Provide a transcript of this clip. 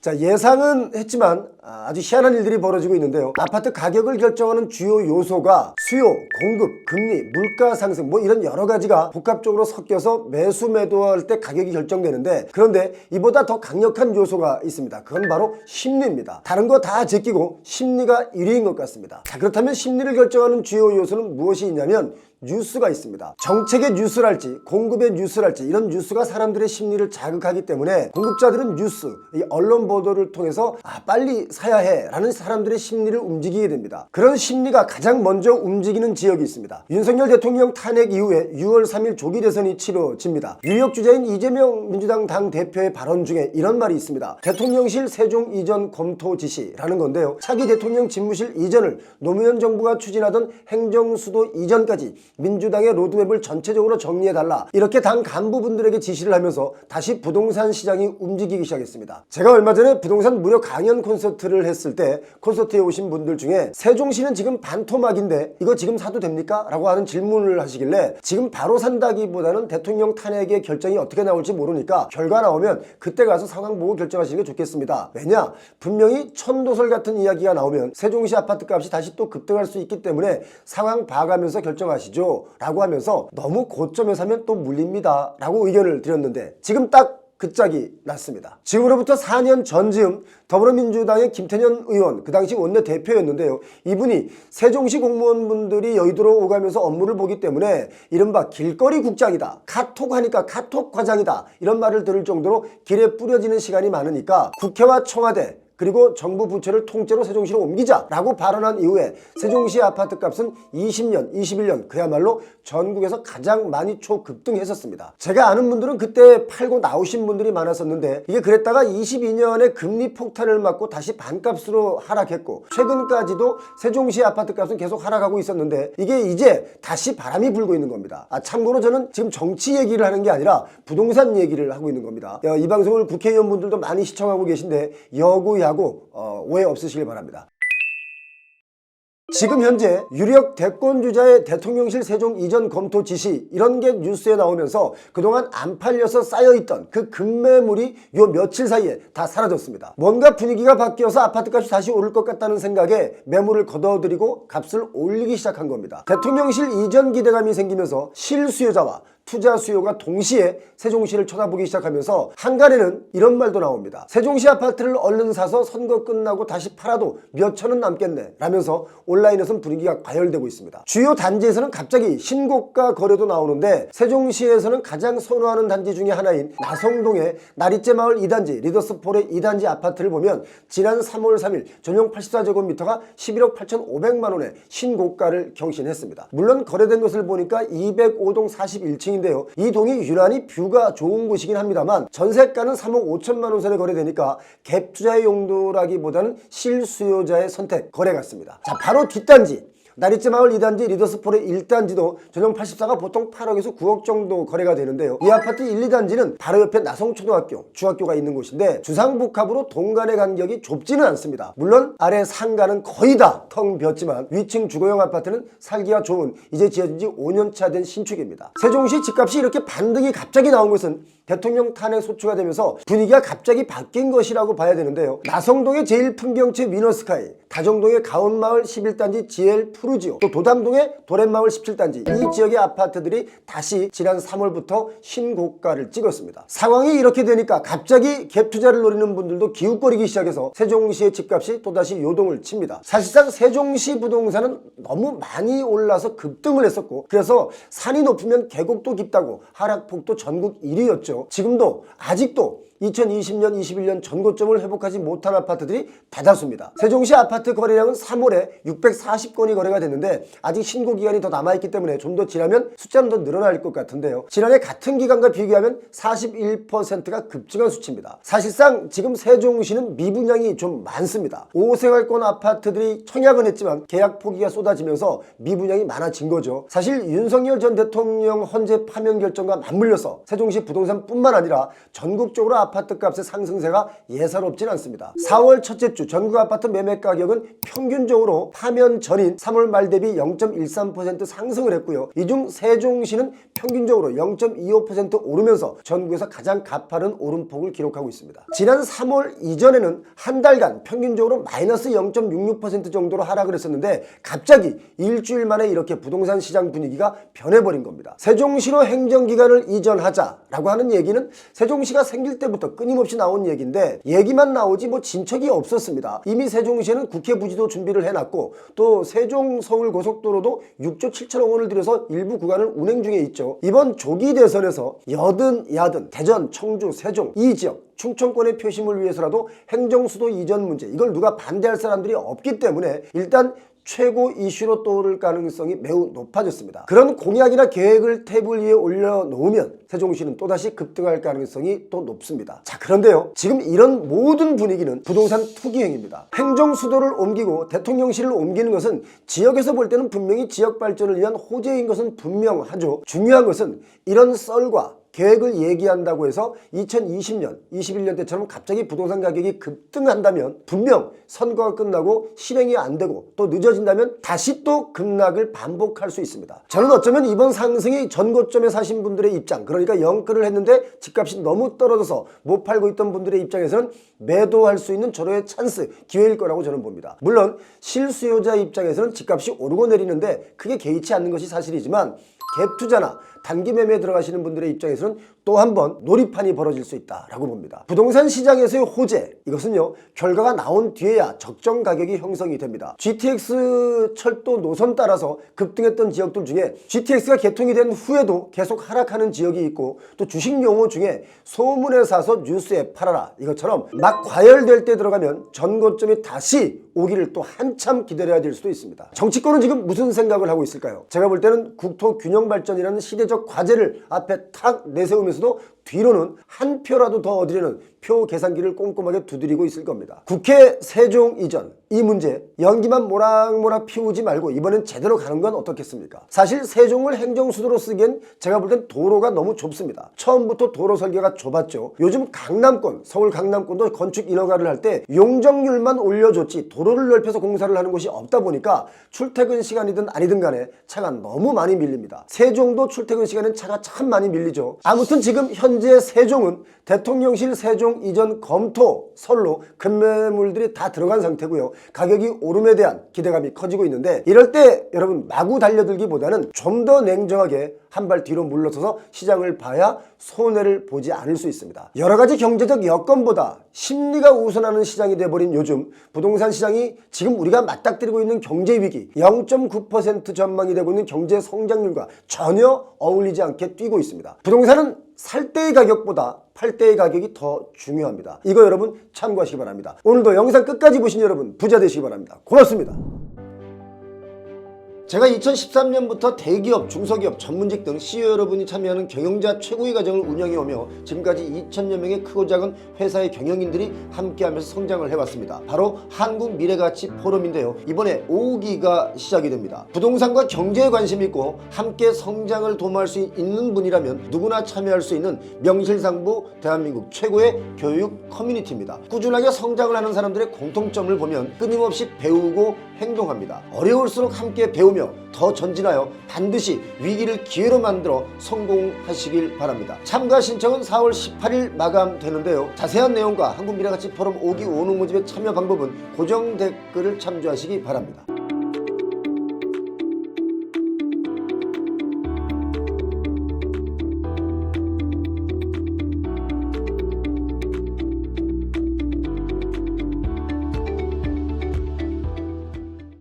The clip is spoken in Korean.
자, 예상은 했지만 아주 희한한 일들이 벌어지고 있는데요. 아파트 가격을 결정하는 주요 요소가 수요, 공급, 금리, 물가 상승 뭐 이런 여러 가지가 복합적으로 섞여서 매수 매도할 때 가격이 결정되는데, 그런데 이보다 더 강력한 요소가 있습니다. 그건 바로 심리입니다. 다른 거 다 제끼고 심리가 1위인 것 같습니다. 자, 그렇다면 심리를 결정하는 주요 요소는 무엇이 있냐면 뉴스가 있습니다. 정책의 뉴스랄지 공급의 뉴스랄지 이런 뉴스가 사람들의 심리를 자극하기 때문에 공급자들은 뉴스, 이 언론 보도를 통해서 빨리 사야 해 라는 사람들의 심리를 움직이게 됩니다. 그런 심리가 가장 먼저 움직이는 지역이 있습니다. 윤석열 대통령 탄핵 이후에 6월 3일 조기 대선이 치러집니다. 유력 주자인 이재명 민주당 당대표의 발언 중에 이런 말이 있습니다. 대통령실 세종 이전 검토 지시라는 건데요. 차기 대통령 집무실 이전을 노무현 정부가 추진하던 행정수도 이전까지 민주당의 로드맵을 전체적으로 정리해달라, 이렇게 당 간부분들에게 지시를 하면서 다시 부동산 시장이 움직이기 시작했습니다. 제가 얼마 전에 부동산 무료 강연 콘서트를 했을 때 콘서트에 오신 분들 중에 세종시는 지금 반토막인데 이거 지금 사도 됩니까? 라고 하는 질문을 하시길래 지금 바로 산다기보다는 대통령 탄핵의 결정이 어떻게 나올지 모르니까 결과 나오면 그때 가서 상황 보고 결정하시는 게 좋겠습니다. 왜냐? 분명히 천도설 같은 이야기가 나오면 세종시 아파트 값이 다시 또 급등할 수 있기 때문에 상황 봐가면서 결정하시죠 라고 하면서 너무 고점에 사면 또 물립니다 라고 의견을 드렸는데, 지금 딱 그 짝이 났습니다. 지금으로부터 4년 전쯤 더불어민주당의 김태년 의원, 그 당시 원내대표였는데요. 이분이 세종시 공무원분들이 여의도로 오가면서 업무를 보기 때문에 이른바 길거리 국장이다, 카톡 하니까 카톡 과장이다, 이런 말을 들을 정도로 길에 뿌려지는 시간이 많으니까 국회와 청와대 그리고 정부 부처를 통째로 세종시로 옮기자라고 발언한 이후에 세종시 아파트 값은 20년, 21년 그야말로 전국에서 가장 많이 초급등했었습니다. 제가 아는 분들은 그때 팔고 나오신 분들이 많았었는데, 이게 그랬다가 22년에 금리 폭탄을 맞고 다시 반값으로 하락했고, 최근까지도 세종시 아파트 값은 계속 하락하고 있었는데 이게 이제 다시 바람이 불고 있는 겁니다. 참고로 저는 지금 정치 얘기를 하는 게 아니라 부동산 얘기를 하고 있는 겁니다. 이 방송을 국회의원분들도 많이 시청하고 계신데 여고 하고 오해 없으시길 바랍니다. 지금 현재 유력 대권주자의 대통령실 세종 이전 검토 지시, 이런 게 뉴스에 나오면서 그동안 안 팔려서 쌓여있던 그 급매물이 요 며칠 사이에 다 사라졌습니다. 뭔가 분위기가 바뀌어서 아파트값이 다시 오를 것 같다는 생각에 매물을 걷어들이고 값을 올리기 시작한 겁니다. 대통령실 이전 기대감이 생기면서 실수요자와 투자 수요가 동시에 세종시를 쳐다보기 시작하면서 한간에는 이런 말도 나옵니다. 세종시 아파트를 얼른 사서 선거 끝나고 다시 팔아도 몇 천은 남겠네 라면서 온라인에서는 분위기가 과열되고 있습니다. 주요 단지에서는 갑자기 신고가 거래도 나오는데, 세종시에서는 가장 선호하는 단지 중에 하나인 나성동의 나리째마을 2단지 리더스폴의 2단지 아파트를 보면 지난 3월 3일 전용 84제곱미터가 11억 8,500만원의 신고가를 경신했습니다. 물론 거래된 것을 보니까 205동 41층 인데요. 이 동이 유난히 뷰가 좋은 곳이긴 합니다만 전세가는 3억 5천만 원 선에 거래되니까 갭 투자의 용도라기보다는 실수요자의 선택 거래 같습니다. 자, 바로 뒷단지 나리째마을 2단지 리더스폴의 1단지도 전용 84가 보통 8억에서 9억 정도 거래가 되는데요. 이 아파트 1, 2단지는 바로 옆에 나성초등학교, 중학교가 있는 곳인데 주상복합으로 동 간의 간격이 좁지는 않습니다. 물론 아래 상가는 거의 다 텅 비었지만 위층 주거용 아파트는 살기가 좋은, 이제 지어진 지 5년차 된 신축입니다. 세종시 집값이 이렇게 반등이 갑자기 나온 것은 대통령 탄핵 소추가 되면서 분위기가 갑자기 바뀐 것이라고 봐야 되는데요. 나성동의 제1풍경채 위너스카이, 다정동의 가온마을 11단지 GL 푸르지오, 또 도담동의 도렛마을 17단지, 이 지역의 아파트들이 다시 지난 3월부터 신고가를 찍었습니다. 상황이 이렇게 되니까 갑자기 갭 투자를 노리는 분들도 기웃거리기 시작해서 세종시의 집값이 또다시 요동을 칩니다. 사실상 세종시 부동산은 너무 많이 올라서 급등을 했었고, 그래서 산이 높으면 계곡도 깊다고 하락폭도 전국 1위였죠. 지금도 아직도 2020년, 21년 전고점을 회복하지 못한 아파트들이 대다수입니다. 세종시 아파트 거래량은 3월에 640건이 거래가 됐는데 아직 신고 기간이 더 남아있기 때문에 좀 더 지나면 숫자는 더 늘어날 것 같은데요. 지난해 같은 기간과 비교하면 41%가 급증한 수치입니다. 사실상 지금 세종시는 미분양이 좀 많습니다. 5생활권 아파트들이 청약은 했지만 계약 포기가 쏟아지면서 미분양이 많아진 거죠. 사실 윤석열 전 대통령 헌재 파면 결정과 맞물려서 세종시 부동산뿐만 아니라 전국적으로 아파트 값의 상승세가 예사롭진 않습니다. 4월 첫째 주 전국 아파트 매매 가격은 평균적으로 파면 전인 3월 말 대비 0.13% 상승을 했고요. 이 중 세종시는 평균적으로 0.25% 오르면서 전국에서 가장 가파른 오름폭을 기록하고 있습니다. 지난 3월 이전에는 한 달간 평균적으로 마이너스 0.66% 정도로 하락을 했었는데 갑자기 일주일 만에 이렇게 부동산 시장 분위기가 변해버린 겁니다. 세종시로 행정기관을 이전하자라고 하는 얘기는 세종시가 생길 때부터 끊임없이 나온 얘기인데 얘기만 나오지 뭐 진척이 없었습니다. 이미 세종시에는 국회 부지도 준비를 해놨고 또 세종 서울 고속도로도 6조 7천억 원을 들여서 일부 구간을 운행 중에 있죠. 이번 조기 대선에서 여든 야든 대전, 청주, 세종 이 지역 충청권의 표심을 위해서라도 행정수도 이전 문제 이걸 누가 반대할 사람들이 없기 때문에 일단 최고 이슈로 떠오를 가능성이 매우 높아졌습니다. 그런 공약이나 계획을 테이블 위에 올려놓으면 세종시는 또다시 급등할 가능성이 또 높습니다. 자, 그런데요, 지금 이런 모든 분위기는 부동산 투기행입니다. 행정수도를 옮기고 대통령실을 옮기는 것은 지역에서 볼 때는 분명히 지역 발전을 위한 호재인 것은 분명하죠. 중요한 것은 이런 썰과 계획을 얘기한다고 해서 2020년, 21년 때처럼 갑자기 부동산 가격이 급등한다면 분명 선거가 끝나고 실행이 안 되고 또 늦어진다면 다시 또 급락을 반복할 수 있습니다. 저는 어쩌면 이번 상승이 전고점에 사신 분들의 입장, 그러니까 영끌을 했는데 집값이 너무 떨어져서 못 팔고 있던 분들의 입장에서는 매도할 수 있는 절호의 찬스, 기회일 거라고 저는 봅니다. 물론 실수요자 입장에서는 집값이 오르고 내리는데 크게 개의치 않는 것이 사실이지만 갭 투자나 단기 매매에 들어가시는 분들의 입장에서는 또 한 번 놀이판이 벌어질 수 있다라고 봅니다. 부동산 시장에서의 호재, 이것은요 결과가 나온 뒤에야 적정 가격이 형성이 됩니다. GTX 철도 노선 따라서 급등했던 지역들 중에 GTX가 개통이 된 후에도 계속 하락하는 지역이 있고 또 주식 용어 중에 소문에 사서 뉴스에 팔아라 이것처럼 막 과열될 때 들어가면 전고점이 다시 오기를 또 한참 기다려야 될 수도 있습니다. 정치권은 지금 무슨 생각을 하고 있을까요? 제가 볼 때는 국토 균형 발전이라는 시대적 과제를 앞에 탁 내세우면서도 뒤로는 한 표라도 더 얻으려는 표 계산기를 꼼꼼하게 두드리고 있을 겁니다. 국회 세종 이전 이 문제 연기만 모락모락 피우지 말고 이번엔 제대로 가는 건 어떻겠습니까? 사실 세종을 행정수도로 쓰기엔 제가 볼 땐 도로가 너무 좁습니다. 처음부터 도로 설계가 좁았죠. 요즘 강남권, 서울 강남권도 건축 인허가를 할 때 용적률만 올려줬지 도로를 넓혀서 공사를 하는 곳이 없다 보니까 출퇴근 시간이든 아니든 간에 차가 너무 많이 밀립니다. 세종도 출퇴근 시간엔 차가 참 많이 밀리죠. 아무튼 지금 현재 세종은 대통령실 세종 이전 검토 설로 급매물들이 다 들어간 상태고요. 가격이 오름에 대한 기대감이 커지고 있는데 이럴 때 여러분 마구 달려들기보다는 좀 더 냉정하게 한 발 뒤로 물러서서 시장을 봐야 손해를 보지 않을 수 있습니다. 여러 가지 경제적 여건보다 심리가 우선하는 시장이 돼버린 요즘 부동산 시장이 지금 우리가 맞닥뜨리고 있는 경제 위기 0.9% 전망이 되고 있는 경제 성장률과 전혀 어울리지 않게 뛰고 있습니다. 부동산은 살 때의 가격보다 팔 때의 가격이 더 중요합니다. 이거 여러분 참고하시기 바랍니다. 오늘도 영상 끝까지 보신 여러분 부자 되시기 바랍니다. 고맙습니다. 제가 2013년부터 대기업, 중소기업, 전문직 등 CEO 여러분이 참여하는 경영자 최고의 과정을 운영해오며 지금까지 2,000여 명의 크고 작은 회사의 경영인들이 함께하면서 성장을 해왔습니다. 바로 한국미래가치 포럼인데요. 이번에 5기가 시작이 됩니다. 부동산과 경제에 관심이 있고 함께 성장을 도모할 수 있는 분이라면 누구나 참여할 수 있는 명실상부 대한민국 최고의 교육 커뮤니티입니다. 꾸준하게 성장을 하는 사람들의 공통점을 보면 끊임없이 배우고 행동합니다. 어려울수록 함께 배우며 더 전진하여 반드시 위기를 기회로 만들어 성공하시길 바랍니다. 참가 신청은 4월 18일 마감되는데요. 자세한 내용과 한국미래가치 포럼 5기 오는 모집의 참여 방법은 고정 댓글을 참조하시기 바랍니다.